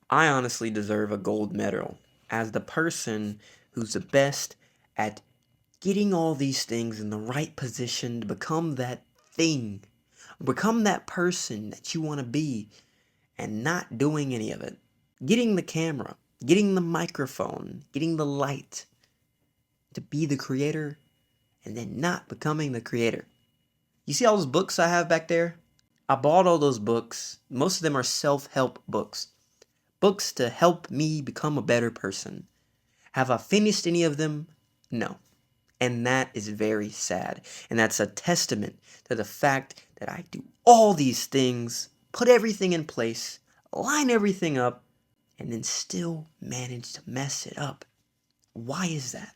I honestly deserve a gold medal as the person who's the best at getting all these things in the right position to become that thing, become that person that you want to be, and not doing any of it. Getting the camera, getting the microphone, getting the light to be the creator, and then not becoming the creator. You see all those books I have back there? I bought all those books. Most of them are self-help books. Books to help me become a better person. Have I finished any of them? No. And that is very sad. And that's a testament to the fact that I do all these things, put everything in place, line everything up, and then still manage to mess it up. Why is that?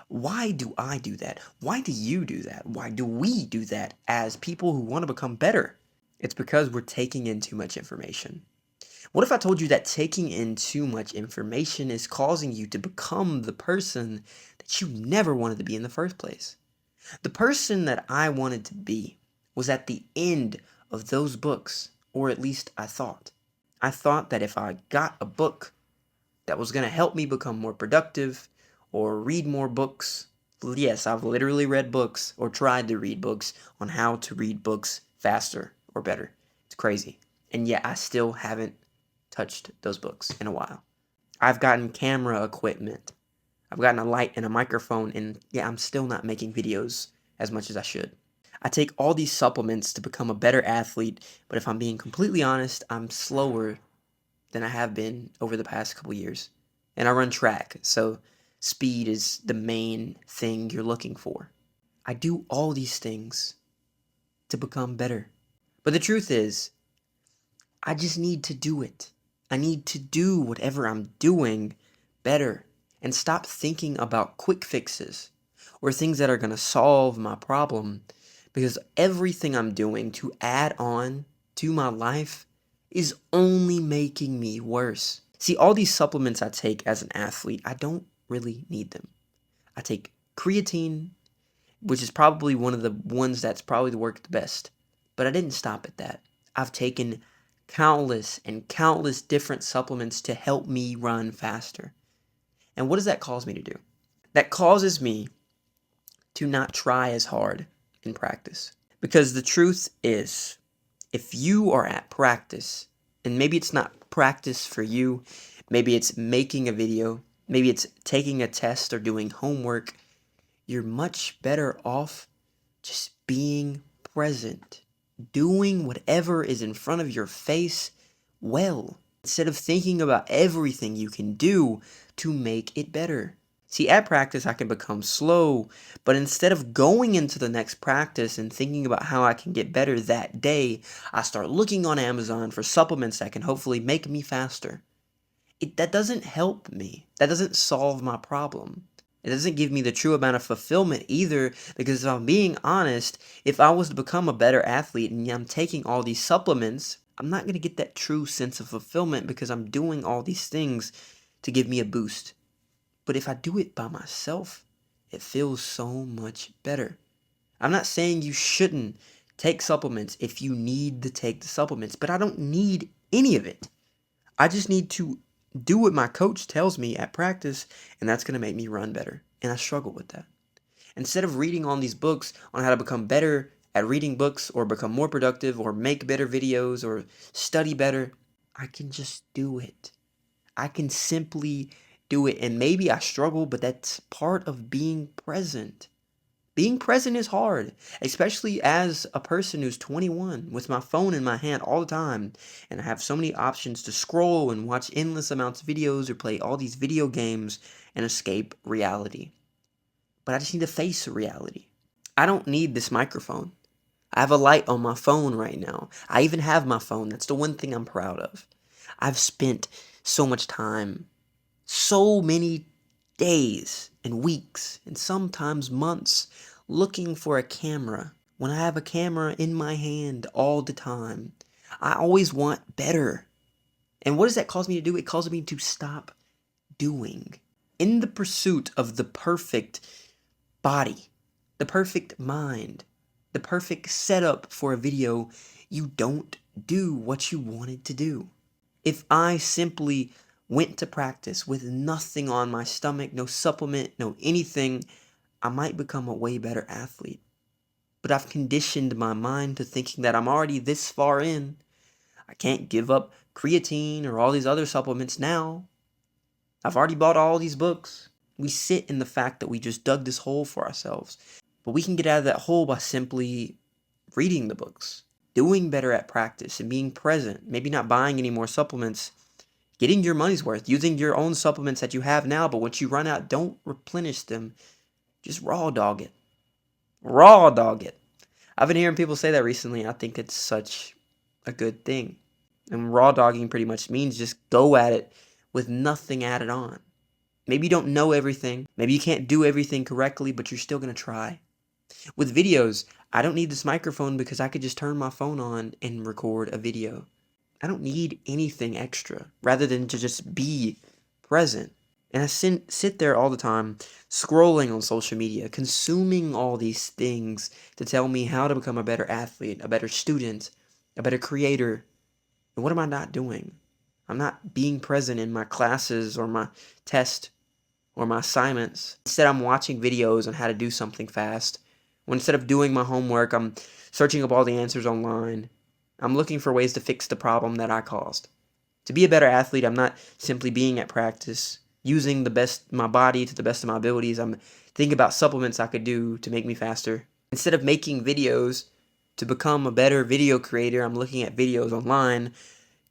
Why do I do that? Why do you do that? Why do we do that as people who want to become better? It's because we're taking in too much information. What if I told you that taking in too much information is causing you to become the person that you never wanted to be in the first place? The person that I wanted to be was at the end of those books, or at least I thought. I thought that if I got a book that was going to help me become more productive or read more books, yes, I've literally read books or tried to read books on how to read books faster or better. It's crazy. And yet I still haven't touched those books in a while. I've gotten camera equipment. I've gotten a light and a microphone, and yeah, I'm still not making videos as much as I should. I take all these supplements to become a better athlete, but if I'm being completely honest, I'm slower than I have been over the past couple years. And I run track, so speed is the main thing you're looking for. I do all these things to become better. But the truth is, I just need to do it. I need to do whatever I'm doing better and stop thinking about quick fixes or things that are going to solve my problem, because everything I'm doing to add on to my life is only making me worse. See, all these supplements I take as an athlete, I don't really need them. I take creatine, which is probably one of the ones that's probably worked the best. But I didn't stop at that. I've taken countless and countless different supplements to help me run faster. And what does that cause me to do? That causes me to not try as hard in practice. Because the truth is, if you are at practice, and maybe it's not practice for you, maybe it's making a video, maybe it's taking a test or doing homework, you're much better off just being present, doing whatever is in front of your face well, instead of thinking about everything you can do to make it better. See, at practice, I can become slow, but instead of going into the next practice and thinking about how I can get better that day, I start looking on Amazon for supplements that can hopefully make me faster. That doesn't help me. That doesn't solve my problem. It doesn't give me the true amount of fulfillment either, because if I'm being honest, if I was to become a better athlete and I'm taking all these supplements, I'm not going to get that true sense of fulfillment because I'm doing all these things to give me a boost. But if I do it by myself, it feels so much better. I'm not saying you shouldn't take supplements if you need to take the supplements, but I don't need any of it. I just need to do what my coach tells me at practice, and that's going to make me run better. And I struggle with that. Instead of reading on these books on how to become better at reading books or become more productive or make better videos or study better, I can just do it. I can simply do it. And maybe I struggle, but that's part of being present. Being present is hard, especially as a person who's 21 with my phone in my hand all the time, and I have so many options to scroll and watch endless amounts of videos or play all these video games and escape reality. But I just need to face reality. I don't need this microphone. I have a light on my phone right now. I even have my phone. That's the one thing I'm proud of. I've spent so much time, so many days and weeks and sometimes months looking for a camera when I have a camera in my hand all the time. I always want better. And what does that cause me to do? It causes me to stop doing. In the pursuit of the perfect body, the perfect mind, the perfect setup for a video, you don't do what you wanted to do. If I simply went to practice with nothing on my stomach, no supplement, no anything, I might become a way better athlete. But I've conditioned my mind to thinking that I'm already this far in. I can't give up creatine or all these other supplements now. I've already bought all these books. We sit in the fact that we just dug this hole for ourselves. But we can get out of that hole by simply reading the books, doing better at practice, and being present. Maybe not buying any more supplements, getting your money's worth, using your own supplements that you have now, but once you run out, don't replenish them. Just raw dog it. Raw dog it. I've been hearing people say that recently. I think it's such a good thing. And raw dogging pretty much means just go at it with nothing added on. Maybe you don't know everything. Maybe you can't do everything correctly, but you're still going to try. With videos, I don't need this microphone because I could just turn my phone on and record a video. I don't need anything extra rather than to just be present. And I sit there all the time scrolling on social media, consuming all these things to tell me how to become a better athlete, a better student, a better creator. And what am I not doing? I'm not being present in my classes or my test or my assignments. Instead, I'm watching videos on how to do something fast. When instead of doing my homework, I'm searching up all the answers online. I'm looking for ways to fix the problem that I caused. To be a better athlete, I'm not simply being at practice, using my body to the best of my abilities. I'm thinking about supplements I could do to make me faster. Instead of making videos to become a better video creator, I'm looking at videos online,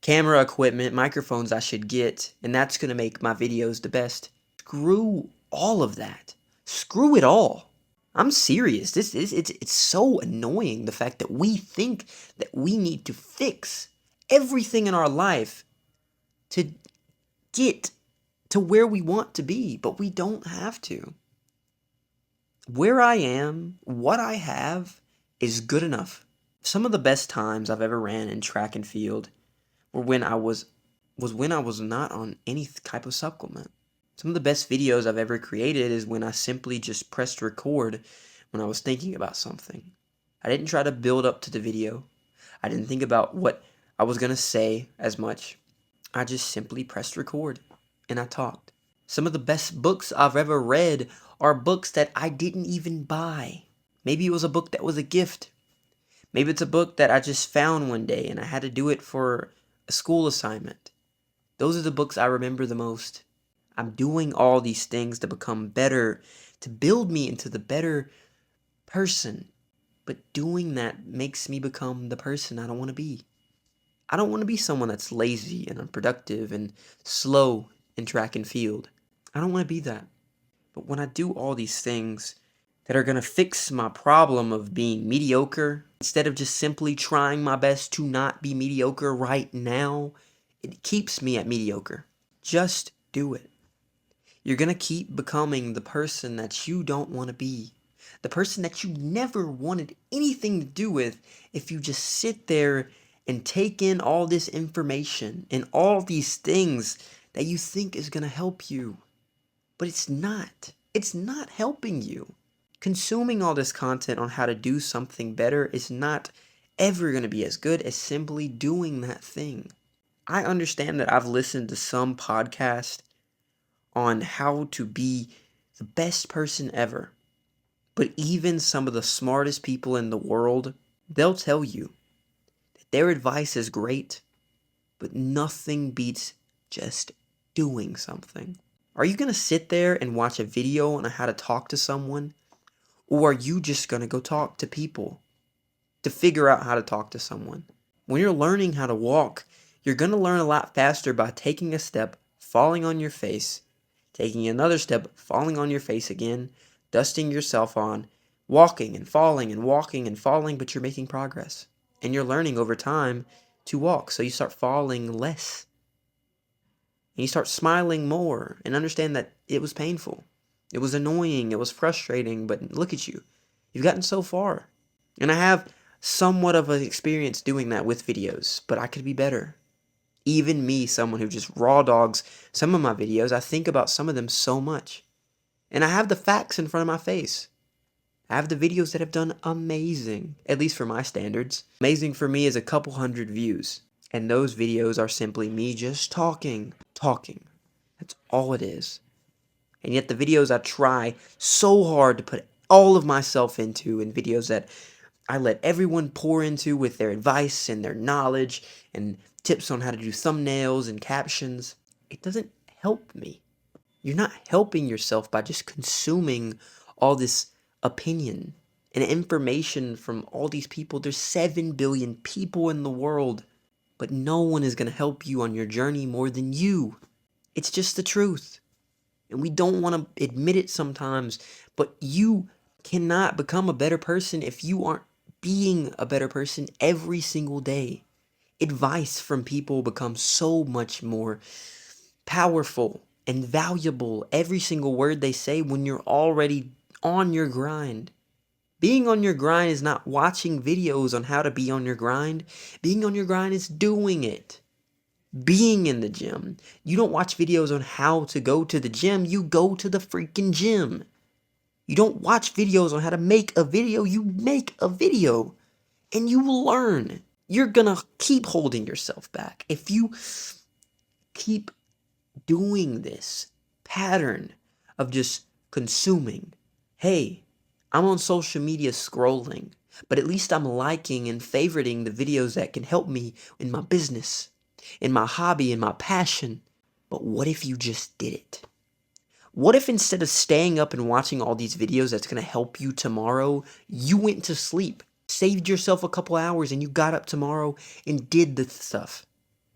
camera equipment, microphones I should get, and that's going to make my videos the best. Screw all of that. Screw it all. I'm serious. It's so annoying, the fact that we think that we need to fix everything in our life to get to where we want to be, but we don't have to. Where I am, what I have, is good enough. Some of the best times I've ever ran in track and field were when I was not on any type of supplement. Some of the best videos I've ever created is when I simply just pressed record when I was thinking about something. I didn't try to build up to the video. I didn't think about what I was going to say as much. I just simply pressed record and I talked. Some of the best books I've ever read are books that I didn't even buy. Maybe it was a book that was a gift. Maybe it's a book that I just found one day and I had to do it for a school assignment. Those are the books I remember the most. I'm doing all these things to become better, to build me into the better person. But doing that makes me become the person I don't want to be. I don't want to be someone that's lazy and unproductive and slow in track and field. I don't want to be that. But when I do all these things that are going to fix my problem of being mediocre, instead of just simply trying my best to not be mediocre right now, it keeps me at mediocre. Just do it. You're going to keep becoming the person that you don't want to be. The person that you never wanted anything to do with if you just sit there and take in all this information and all these things that you think is going to help you. But it's not. It's not helping you. Consuming all this content on how to do something better is not ever going to be as good as simply doing that thing. I understand that I've listened to some podcast on how to be the best person ever. But even some of the smartest people in the world, they'll tell you that their advice is great, but nothing beats just doing something. Are you going to sit there and watch a video on how to talk to someone? Or are you just going to go talk to people to figure out how to talk to someone? When you're learning how to walk, you're going to learn a lot faster by taking a step, falling on your face, taking another step, falling on your face again, dusting yourself on, walking and falling and walking and falling, but you're making progress. And you're learning over time to walk, so you start falling less. And you start smiling more and understand that it was painful. It was annoying, it was frustrating, but look at you. You've gotten so far. And I have somewhat of an experience doing that with videos, but I could be better. Even me, someone who just raw dogs some of my videos, I think about some of them so much. And I have the facts in front of my face. I have the videos that have done amazing, at least for my standards. Amazing for me is a couple hundred views. And those videos are simply me just talking, talking. That's all it is. And yet the videos I try so hard to put all of myself into, and videos that I let everyone pour into with their advice and their knowledge and tips on how to do thumbnails and captions, it doesn't help me. You're not helping yourself by just consuming all this opinion and information from all these people. There's 7 billion people in the world, but no one is going to help you on your journey more than you. It's just the truth. And we don't want to admit it sometimes, but you cannot become a better person if you aren't being a better person every single day. Advice from people becomes so much more powerful and valuable, every single word they say, when you're already on your grind. Being on your grind is not watching videos on how to be on your grind. Being on your grind is doing it. Being in the gym. You don't watch videos on how to go to the gym, you go to the freaking gym. You don't watch videos on how to make a video, you make a video. And you learn. You're gonna keep holding yourself back. If you keep doing this pattern of just consuming, hey, I'm on social media scrolling, but at least I'm liking and favoriting the videos that can help me in my business, in my hobby, in my passion. But what if you just did it? What if instead of staying up and watching all these videos that's going to help you tomorrow, you went to sleep, saved yourself a couple hours, and you got up tomorrow and did the stuff?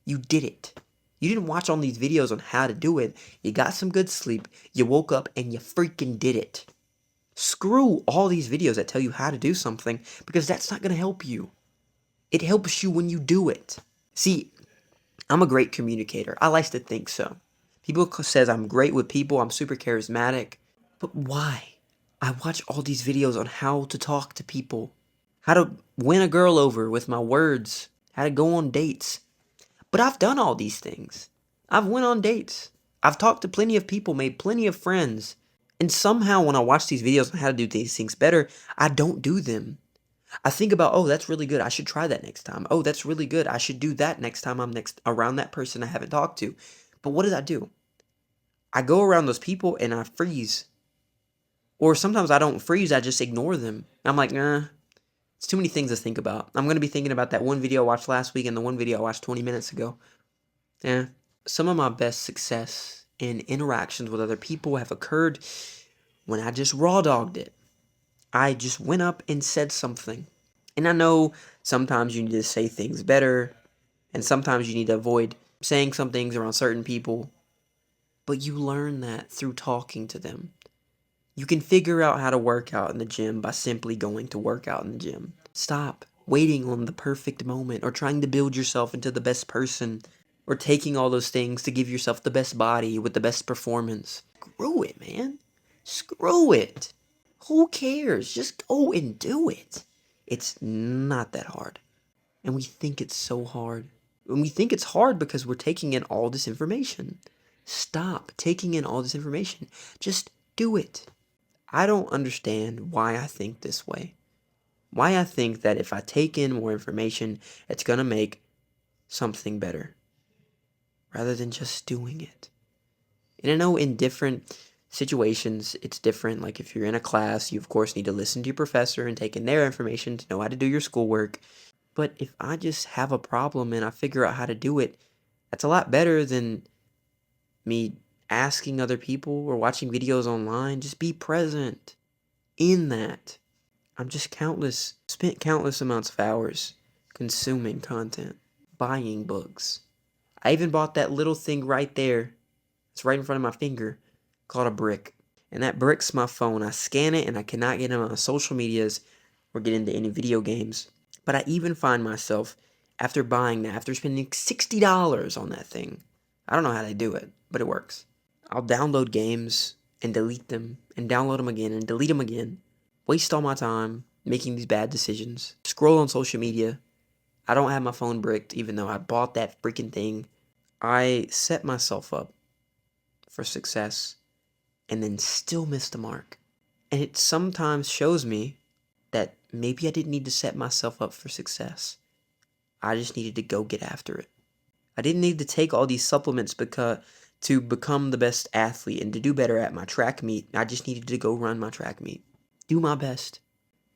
You did it. You didn't watch all these videos on how to do it. You got some good sleep, you woke up, and you freaking did it. Screw all these videos that tell you how to do something, because that's not going to help you. It helps you when you do it. See, I'm a great communicator. I like to think so. People says I'm great with people, I'm super charismatic. But why? I watch all these videos on how to talk to people, how to win a girl over with my words, how to go on dates. But I've done all these things. I've went on dates. I've talked to plenty of people, made plenty of friends. And somehow when I watch these videos on how to do these things better, I don't do them. I think about, oh, that's really good. I should try that next time. Oh, that's really good. I should do that next time I'm next around that person I haven't talked to. But what did I do? I go around those people and I freeze. Or sometimes I don't freeze, I just ignore them. I'm like, nah, it's too many things to think about. I'm going to be thinking about that one video I watched last week and the one video I watched 20 minutes ago. Yeah. Some of my best success in interactions with other people have occurred when I just raw dogged it. I just went up and said something. And I know sometimes you need to say things better, and sometimes you need to avoid saying some things around certain people, but you learn that through talking to them. You can figure out how to work out in the gym by simply going to work out in the gym. Stop waiting on the perfect moment or trying to build yourself into the best person or taking all those things to give yourself the best body with the best performance. Screw it, man. Screw it. Who cares? Just go and do it. It's not that hard. And we think it's so hard. And we think it's hard because we're taking in all this information. Stop taking in all this information. Just do it. I don't understand why I think this way. Why I think that if I take in more information, it's going to make something better rather than just doing it. And I know in different situations, it's different. Like if you're in a class, you of course need to listen to your professor and take in their information to know how to do your schoolwork. But if I just have a problem and I figure out how to do it, that's a lot better than me asking other people or watching videos online. Just be present in that. I'm just spent countless amounts of hours consuming content, buying books. I even bought that little thing right there. It's right in front of my finger, called a brick. And that brick's my phone. I scan it and I cannot get on my social medias or get into any video games. But I even find myself, after buying that, after spending $60 on that thing, I don't know how they do it, but it works. I'll download games and delete them and download them again and delete them again. Waste all my time making these bad decisions. Scroll on social media. I don't have my phone bricked even though I bought that freaking thing. I set myself up for success and then still miss the mark. And it sometimes shows me that maybe I didn't need to set myself up for success. I just needed to go get after it. I didn't need to take all these supplements because to become the best athlete and to do better at my track meet. I just needed to go run my track meet. Do my best.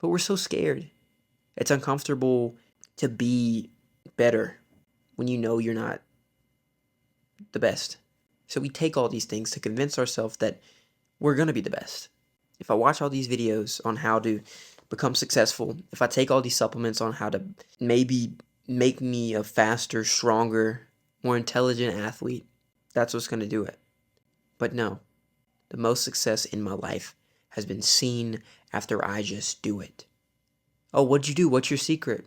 But we're so scared. It's uncomfortable to be better when you know you're not the best. So we take all these things to convince ourselves that we're going to be the best. If I watch all these videos on how to become successful, if I take all these supplements on how to maybe make me a faster, stronger, more intelligent athlete, that's what's going to do it. But no, the most success in my life has been seen after I just do it. Oh, what'd you do? What's your secret?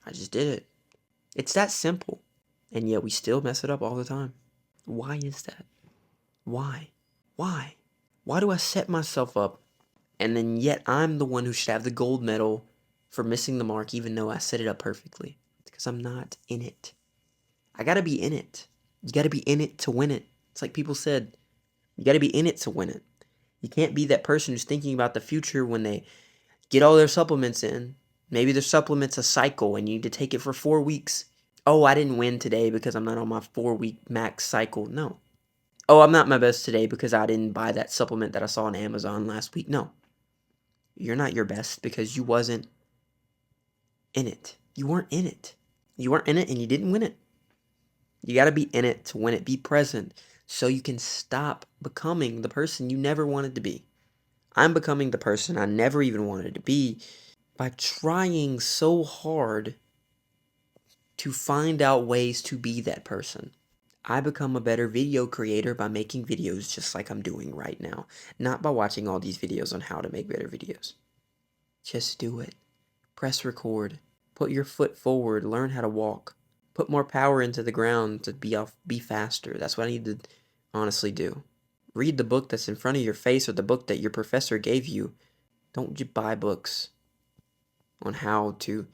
I just did it. It's that simple. And yet we still mess it up all the time. Why is that? Why? Why? Why do I set myself up and then yet I'm the one who should have the gold medal for missing the mark even though I set it up perfectly? It's because I'm not in it. I gotta be in it. You gotta be in it to win it. It's like people said, you gotta be in it to win it. You can't be that person who's thinking about the future when they get all their supplements in. Maybe their supplement's a cycle and you need to take it for 4 weeks. Oh, I didn't win today because I'm not on my 4-week max cycle. No. Oh, I'm not my best today because I didn't buy that supplement that I saw on Amazon last week. No. You're not your best because you wasn't in it. You weren't in it. You weren't in it and you didn't win it. You got to be in it to win it. Be present so you can stop becoming the person you never wanted to be. I'm becoming the person I never even wanted to be by trying so hard to find out ways to be that person. I become a better video creator by making videos just like I'm doing right now, not by watching all these videos on how to make better videos. Just do it. Press record. Put your foot forward. Learn how to walk. Put more power into the ground to be faster. That's what I need to honestly do. Read the book that's in front of your face or the book that your professor gave you. Don't buy books on how to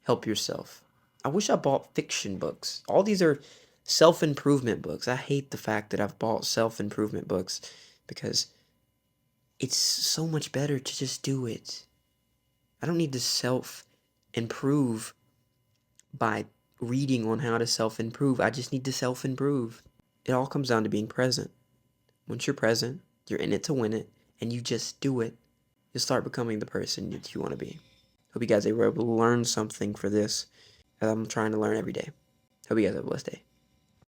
help yourself. I wish I bought fiction books. All these are self-improvement books. I hate the fact that I've bought self-improvement books because it's so much better to just do it. I don't need to self-improve by reading on how to self-improve. I just need to self-improve. It all comes down to being present. Once you're present, you're in it to win it, and you just do it. You'll start becoming the person that you want to be. Hope you guys were able to learn something for this, as I'm trying to learn every day. Hope you guys have a blessed day.